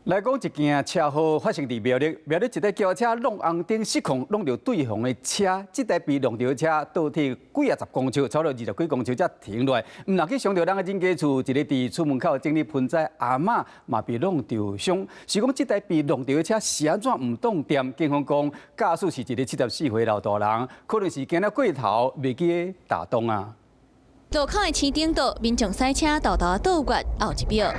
来讲一件车祸发生伫苗栗一台轿车弄红灯失控，弄到对方的车。这台被弄到的车倒退几十公尺，超了20几公尺才停落来。唔若去伤到人的人家厝，一个伫出门口整理盆栽阿嬷嘛被弄到伤。是讲这台被弄到的车是安怎唔当店？警方讲驾驶是一个74岁老大人，可能是行了过头，袂记打洞啊。路口的青顶道，民众驶车豆豆倒越后一秒。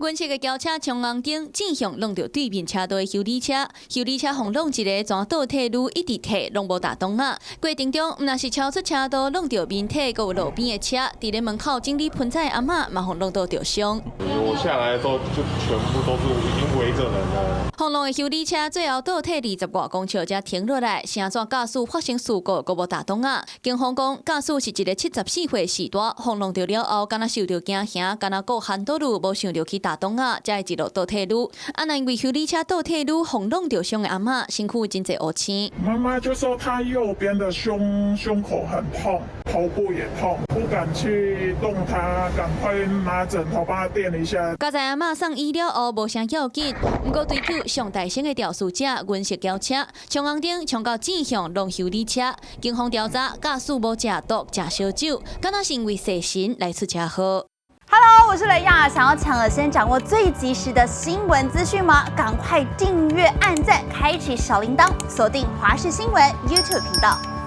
阮色的轿车冲红灯，正向弄到对面车道的修理车，修理车碰弄一个全倒退路，一直退，弄无打洞啊。过程中，毋若是超出车道弄到面体，佮有路边的车，伫咧门口整理盆栽的阿嬷嘛，互弄到着伤。我下来的时候，就全部都是已经围着人了。碰弄的修理车最后倒退20多公尺才停落来，是安怎驾驶发生事故，佮无打洞啊？警方讲，驾驶是一个74岁士大，碰弄到了后，敢若受到惊吓，敢若过hand道路，无想着去打洞啊，才会一路倒退路。那因为修理车倒退路，碰弄到伤的阿嬷，身躯真侪乌青。妈妈就说她右边的胸口很痛，头部也痛，不敢去动它，赶快拿枕头帮她垫一下。加在阿嬷送医了后，无啥要紧，不过追究上大声的肇事者阮色轿车冲红灯冲到正向弄修理车，警方调查驾驶无食毒、食烧酒，敢若是因为细心来出车祸。Hello， 我是雷亚，想要抢了先掌握最及时的新闻资讯吗？赶快订阅、按赞、开启小铃铛，锁定华视新闻 YouTube 频道。